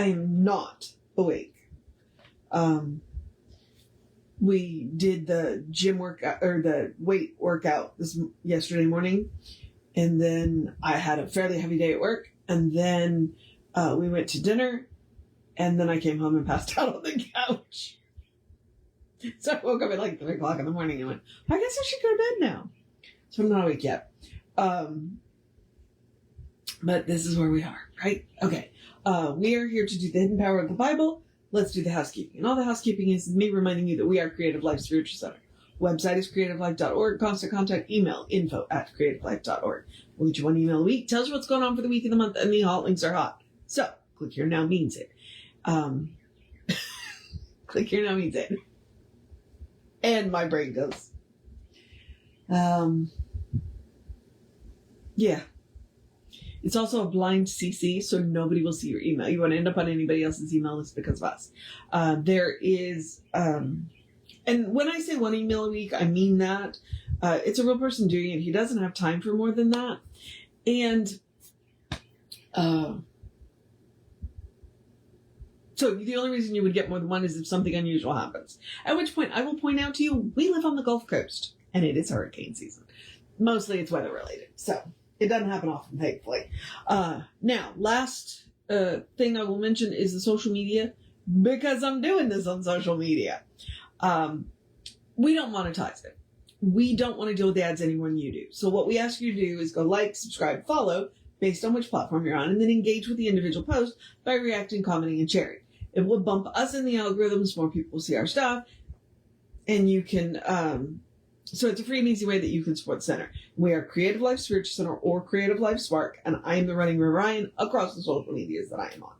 I am not awake. We did the gym workout or the weight workout yesterday morning. And then I had a fairly heavy day at work. And then we went to dinner. And then I came home and passed out on the couch. So I woke up at like 3 o'clock in the morning and went, I guess I should go to bed now. So I'm not awake yet. But this is where we are, right? Okay. We are here to do the hidden power of the Bible. Let's do the housekeeping. And all the housekeeping is me reminding you that we are Creative Life Spiritual Center. Website is creativelife.org. Constant contact email info@creativelife.org. We'll get you one email a week. Tells you what's going on for the week and the month, and the hot links are hot. So click here now means it. Click here now means it. And my brain goes. Yeah. It's also a blind CC, so nobody will see your email. You want to end up on anybody else's email list because of us. There is, and when I say one email a week, I mean that. It's a real person doing it. He doesn't have time for more than that. And so the only reason you would get more than one is if something unusual happens. At which point I will point out to you, we live on the Gulf Coast, and it is hurricane season. Mostly it's weather related, so it doesn't happen often, thankfully. Now, last thing I will mention is the social media, because I'm doing this on social media. We don't monetize it. We don't want to deal with the ads any more than you do. So what we ask you to do is go like, subscribe, follow, based on which platform you're on, and then engage with the individual post by reacting, commenting, and sharing. It will bump us in the algorithms, more people will see our stuff, and you can, so it's a free and easy way that you can support the center. We are Creative Life Spiritual Center or Creative Life Spark, and I am the running Ryan across the social medias that I am on.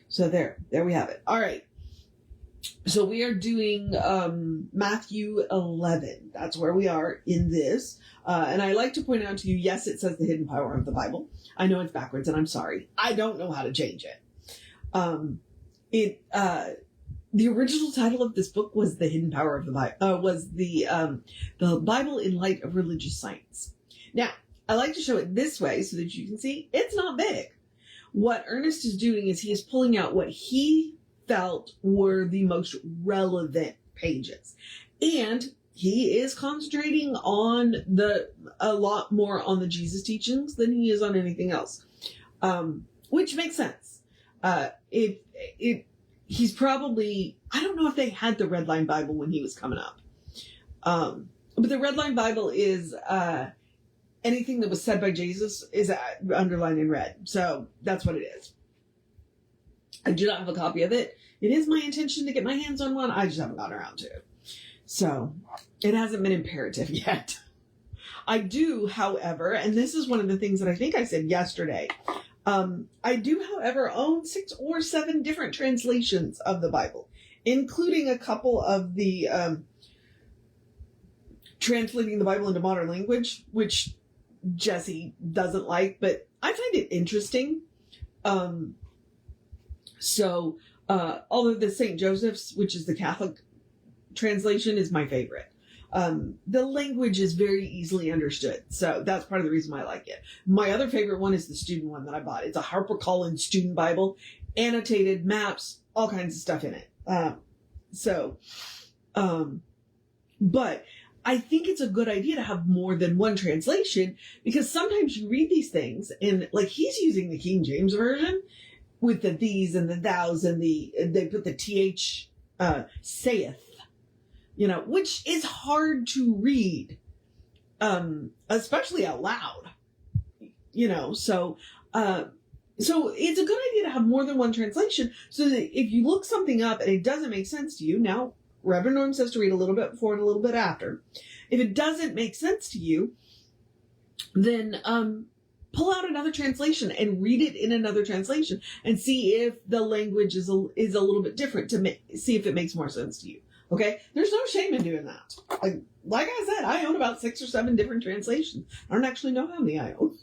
So there we have it. All right. So we are doing Matthew 11. That's where we are in this. And I like to point out to you, yes, it says the hidden power of the Bible. I know it's backwards, and I'm sorry. I don't know how to change it. The original title of this book was The Hidden Power of the Bible, was the Bible in Light of Religious Science. Now, I like to show it this way so that you can see it's not big. What Ernest is doing is he is pulling out what he felt were the most relevant pages. And he is concentrating on a lot more on the Jesus teachings than he is on anything else. Which makes sense. He's probably, I don't know if they had the Red Line Bible when he was coming up. But the Red Line Bible is, anything that was said by Jesus is underlined in red. So that's what it is. I do not have a copy of it. It is my intention to get my hands on one. I just haven't gotten around to it. So it hasn't been imperative yet. I do, however, and this is one of the things that I think I said yesterday. I do, however, own 6 or 7 different translations of the Bible, including a couple of the translating the Bible into modern language, which Jesse doesn't like, but I find it interesting. Although the St. Joseph's, which is the Catholic translation, is my favorite. The language is very easily understood. So that's part of the reason why I like it. My other favorite one is the student one that I bought. It's a HarperCollins student Bible, annotated maps, all kinds of stuff in it. But I think it's a good idea to have more than one translation, because sometimes you read these things and like he's using the King James version with the these and the thous and they put the th, saith. Which is hard to read, especially out loud, so it's a good idea to have more than one translation so that if you look something up and it doesn't make sense to you, now Reverend Norm says to read a little bit before and a little bit after. If it doesn't make sense to you, then, pull out another translation and read it in another translation and see if the language is a little bit different see if it makes more sense to you. Okay? There's no shame in doing that. Like I said, I own about 6 or 7 different translations. I don't actually know how many I own.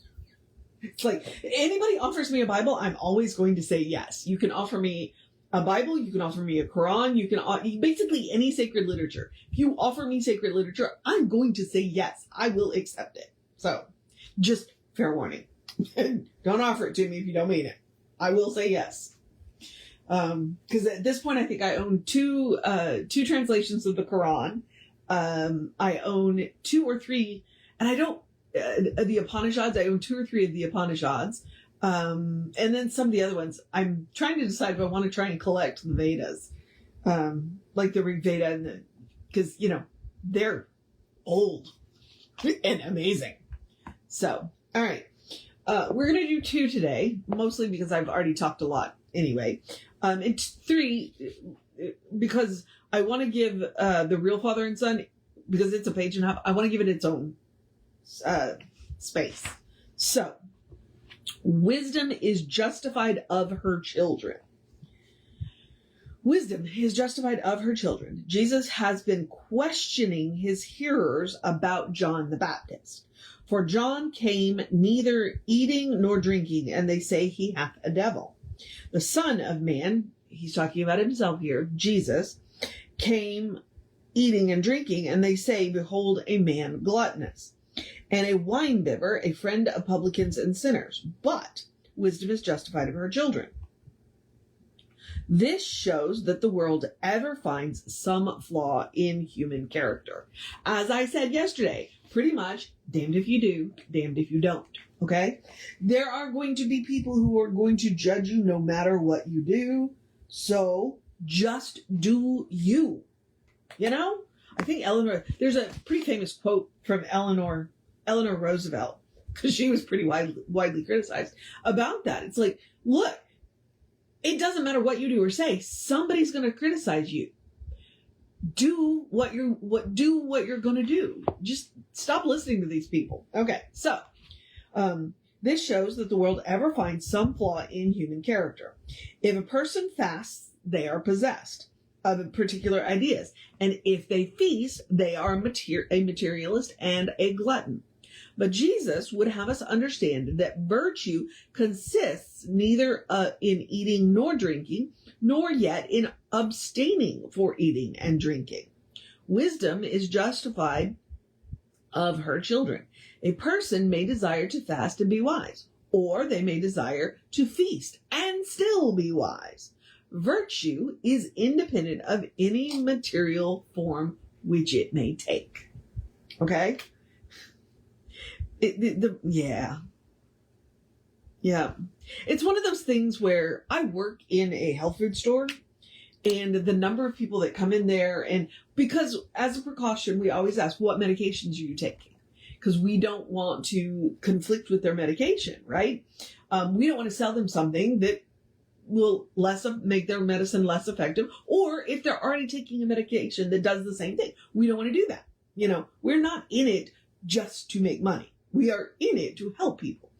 It's like, anybody offers me a Bible, I'm always going to say yes. You can offer me a Bible, you can offer me a Quran, you can, basically any sacred literature. If you offer me sacred literature, I'm going to say yes. I will accept it. So, just fair warning. Don't offer it to me if you don't mean it. I will say yes. Because at this point, I think I own two translations of the Quran. I own 2 or 3, and I don't, the Upanishads, I own 2 or 3 of the Upanishads. And then some of the other ones, I'm trying to decide if I want to try and collect the Vedas. Like the Rig Veda, because, they're old and amazing. So, all right. We're going to do 2 today, mostly because I've already talked a lot anyway. And 3, because I want to give the Real Father and Son, because it's a page and a half, I want to give it its own space. So, wisdom is justified of her children. Wisdom is justified of her children. Jesus has been questioning his hearers about John the Baptist. For John came neither eating nor drinking, and they say he hath a devil. The Son of Man, he's talking about himself here, Jesus, came eating and drinking, and they say, behold, a man gluttonous, and a winebibber, a friend of publicans and sinners. But wisdom is justified of her children. This shows that the world ever finds some flaw in human character. As I said yesterday, pretty much, damned if you do, damned if you don't. Okay? There are going to be people who are going to judge you no matter what you do. So just do you. I think there's a pretty famous quote from Eleanor Roosevelt, because she was pretty widely criticized about that. It's like, look, it doesn't matter what you do or say, somebody's going to criticize you. Do what you're going to do. Just stop listening to these people. Okay, so this shows that the world ever finds some flaw in human character. If a person fasts, they are possessed of particular ideas, and if they feast, they are a materialist and a glutton. But Jesus would have us understand that virtue consists neither in eating nor drinking, nor yet in abstaining for eating and drinking. Wisdom is justified of her children. A person may desire to fast and be wise, or they may desire to feast and still be wise. Virtue is independent of any material form which it may take. Okay? Yeah. It's one of those things where I work in a health food store, and the number of people that come in there, and because as a precaution, we always ask, what medications are you taking? Because we don't want to conflict with their medication, right? We don't want to sell them something that will make their medicine less effective, or if they're already taking a medication that does the same thing, we don't want to do that. We're not in it just to make money. We are in it to help people.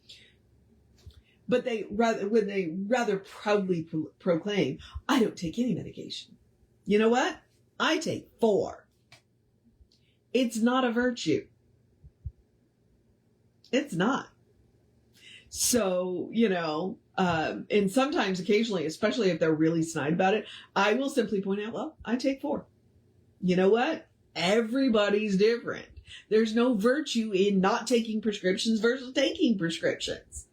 But when they rather proudly proclaim, I don't take any medication. You know what? I take 4. It's not a virtue. It's not. So, and sometimes, occasionally, especially if they're really snide about it, I will simply point out, well, I take 4. You know what? Everybody's different. There's no virtue in not taking prescriptions versus taking prescriptions.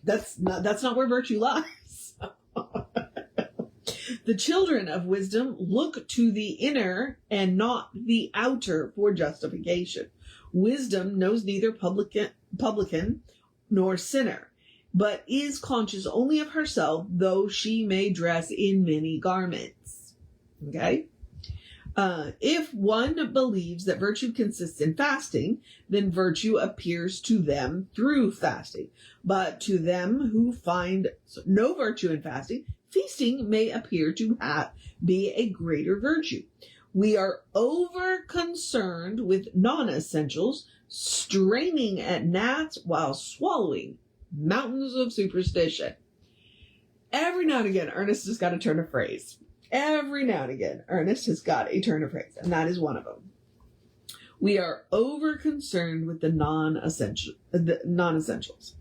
That's not where virtue lies. The children of wisdom look to the inner and not the outer for justification. Wisdom knows neither publican nor sinner, but is conscious only of herself, though she may dress in many garments. Okay? If one believes that virtue consists in fasting, then virtue appears to them through fasting. But to them who find no virtue in fasting, feasting may appear to be a greater virtue. We are over concerned with non-essentials, straining at gnats while swallowing mountains of superstition. Every now and again, Ernest has got a turn of phrase. Every now and again, Ernest has got a turn of phrase, and that is one of them. We are over concerned with the non-essentials.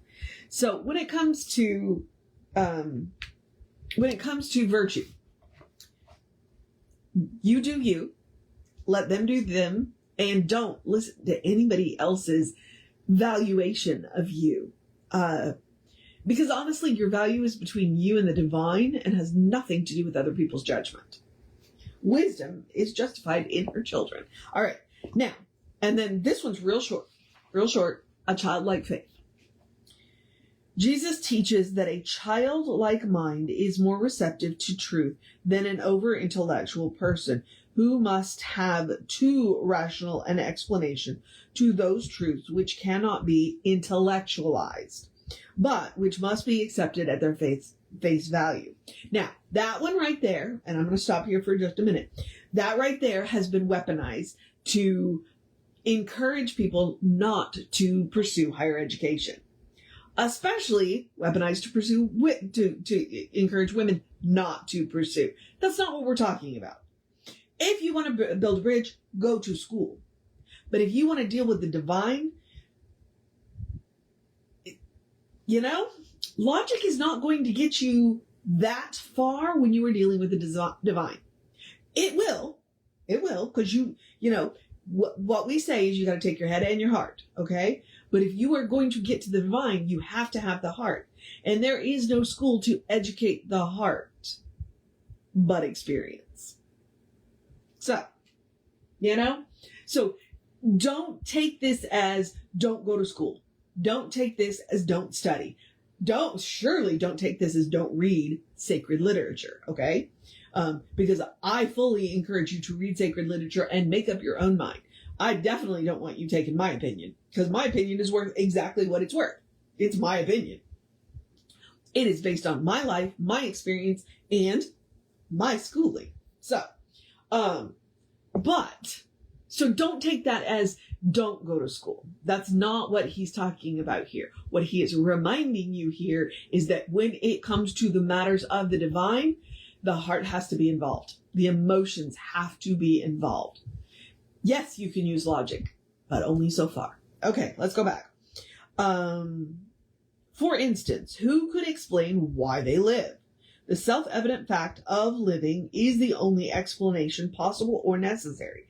So when it comes to virtue, you do you, let them do them, and don't listen to anybody else's valuation of you. Because honestly, your value is between you and the divine and has nothing to do with other people's judgment. Wisdom is justified in her children. All right. Now, and then this one's real short, a childlike faith. Jesus teaches that a childlike mind is more receptive to truth than an over-intellectual person who must have too rational an explanation to those truths which cannot be intellectualized, but which must be accepted at their face value. Now, that one right there, and I'm going to stop here for just a minute, that right there has been weaponized to encourage people not to pursue higher education. Especially weaponized to encourage women not to pursue. That's not what we're talking about. If you want to build a bridge, go to school. But if you want to deal with the divine, logic is not going to get you that far when you are dealing with the divine. It will, because what we say is you got to take your head and your heart, okay? But if you are going to get to the divine, you have to have the heart. And there is no school to educate the heart, but experience. So, So don't take this as don't go to school. Don't take this as don't study. Surely don't take this as don't read sacred literature, okay? Because I fully encourage you to read sacred literature and make up your own mind. I definitely don't want you taking my opinion, because my opinion is worth exactly what it's worth. It's my opinion. It is based on my life, my experience, and my schooling. So don't take that as don't go to school. That's not what he's talking about here. What he is reminding you here is that when it comes to the matters of the divine, the heart has to be involved. The emotions have to be involved. Yes, you can use logic, but only so far. Okay, let's go back. For instance, who could explain why they live? The self-evident fact of living is the only explanation possible or necessary.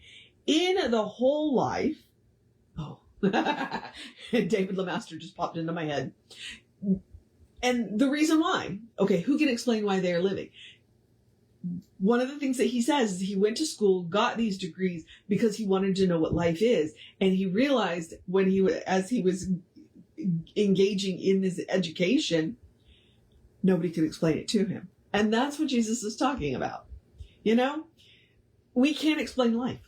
In the whole life, David Lemaster just popped into my head. And the reason why, who can explain why they are living? One of the things that he says is he went to school, got these degrees because he wanted to know what life is. And he realized as he was engaging in this education, nobody could explain it to him. And that's what Jesus is talking about. We can't explain life.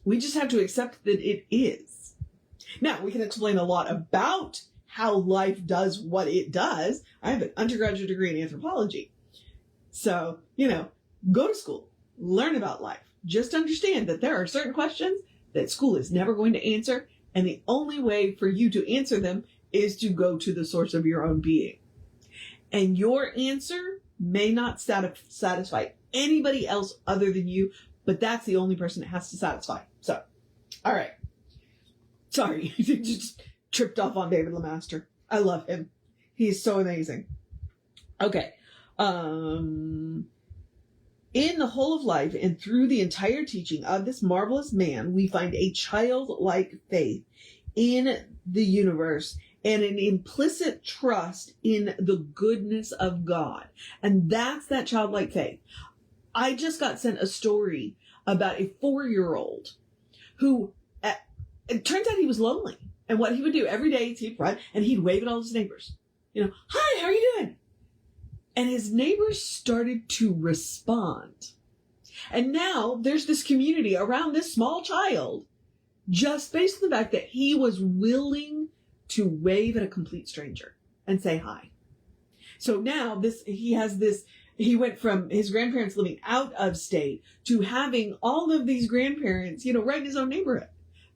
We just have to accept that it is. Now, we can explain a lot about how life does what it does. I have an undergraduate degree in anthropology. So, go to school, learn about life. Just understand that there are certain questions that school is never going to answer. And the only way for you to answer them is to go to the source of your own being. And your answer may not satisfy anybody else other than you, but that's the only person it has to satisfy. So, all right. Sorry, just tripped off on David Lemaster. I love him. He's so amazing. Okay. In the whole of life and through the entire teaching of this marvelous man, we find a childlike faith in the universe and an implicit trust in the goodness of God. And that's that childlike faith. I just got sent a story about a 4-year-old who, it turns out he was lonely. And what he would do every day is he'd run and he'd wave at all his neighbors. Hi, how are you doing? And his neighbors started to respond. And now there's this community around this small child just based on the fact that he was willing to wave at a complete stranger and say hi. So now he went from his grandparents living out of state to having all of these grandparents, right in his own neighborhood.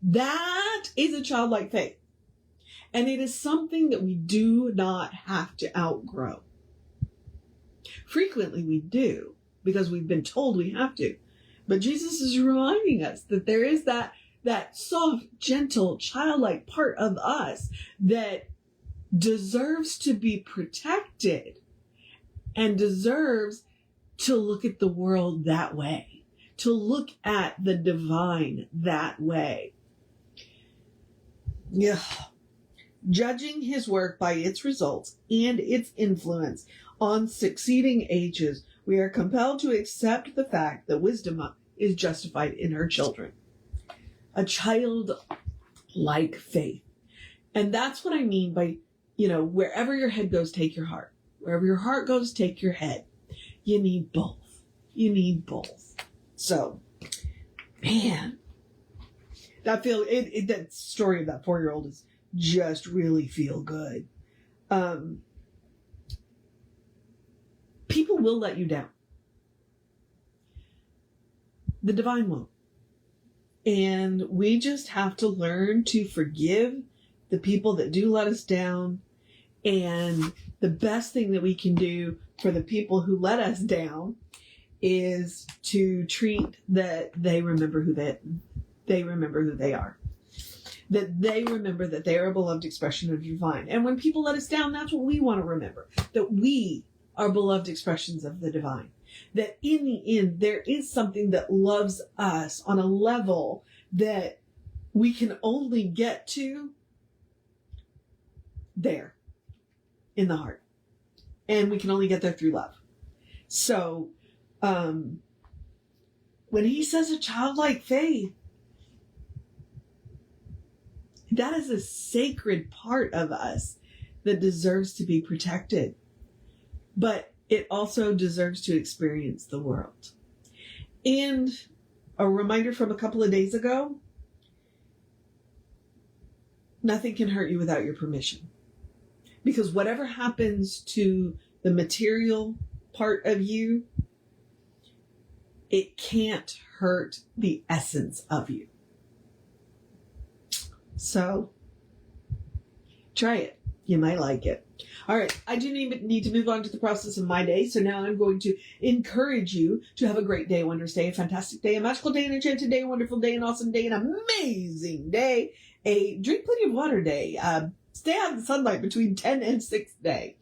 That is a childlike faith. And it is something that we do not have to outgrow. Frequently we do, because we've been told we have to. But Jesus is reminding us that there is that soft, gentle, childlike part of us that deserves to be protected and deserves to look at the world that way, to look at the divine that way. Yeah. Judging his work by its results and its influence on succeeding ages, we are compelled to accept the fact that wisdom is justified in her children. A childlike faith. And that's what I mean by, wherever your head goes, take your heart. Wherever your heart goes, take your head. You need both. You need both. So, man, that story of that 4-year-old is just really feel good. People will let you down. The divine won't. And we just have to learn to forgive the people that do let us down. And the best thing that we can do for the people who let us down is to treat that they remember who they are. That they remember that they are a beloved expression of the divine. And when people let us down, that's what we want to remember. That we are beloved expressions of the divine. That in the end, there is something that loves us on a level that we can only get to there in the heart. And we can only get there through love. So, when he says a childlike faith, that is a sacred part of us that deserves to be protected. But it also deserves to experience the world. And a reminder from a couple of days ago, nothing can hurt you without your permission. Because whatever happens to the material part of you, it can't hurt the essence of you. So, try it. You might like it. All right. I do need to move on to the process of my day. So now I'm going to encourage you to have a great day, a wondrous day, a fantastic day, a magical day, an enchanted day, a wonderful day, an awesome day, an amazing day, a drink plenty of water day, stay out of the sunlight between 10 and 6 day.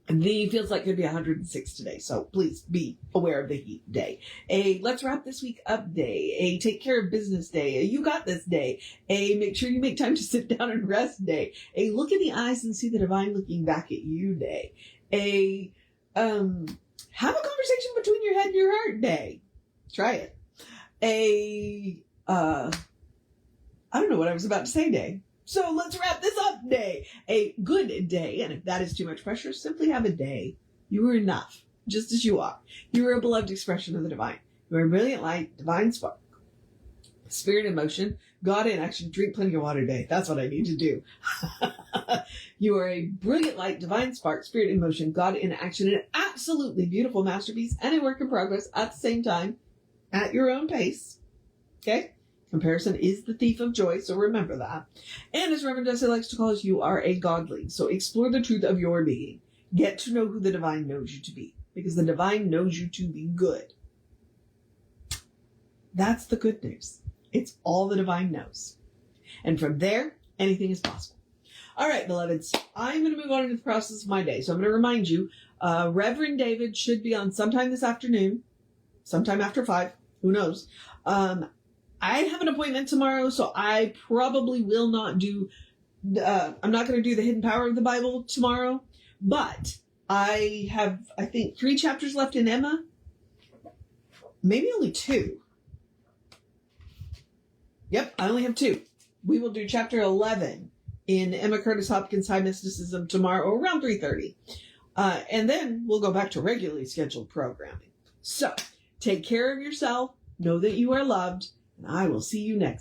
The feels like it could be 106 today, so please be aware of the heat day. A let's wrap this week up day. A take care of business day. A you got this day. A make sure you make time to sit down and rest day. A look in the eyes and see the divine looking back at you day. A have a conversation between your head and your heart day. Try it. A I don't know what I was about to say day. So let's wrap this up day. A good day. And if that is too much pressure, simply have a day. You are enough, just as you are. You are a beloved expression of the divine. You are a brilliant light, divine spark. Spirit in motion, God in action, drink plenty of water day. That's what I need to do. You are a brilliant light, divine spark, spirit in motion, God in action, an absolutely beautiful masterpiece and a work in progress at the same time, at your own pace. Okay? Comparison is the thief of joy, so remember that. And as Reverend Jesse likes to call us, you are a godling. So explore the truth of your being. Get to know who the divine knows you to be. Because the divine knows you to be good. That's the good news. It's all the divine knows. And from there, anything is possible. All right, beloveds, I'm going to move on into the process of my day. So I'm going to remind you, Reverend David should be on sometime this afternoon, sometime after 5, who knows. I have an appointment tomorrow, so I probably will not do, I'm not going to do the hidden power of the Bible tomorrow, but I have, I think, 3 chapters left in Emma. Maybe only 2. Yep, I only have 2. We will do chapter 11 in Emma Curtis Hopkins' High Mysticism tomorrow around 3:30. And then we'll go back to regularly scheduled programming. So, take care of yourself, know that you are loved, and I will see you next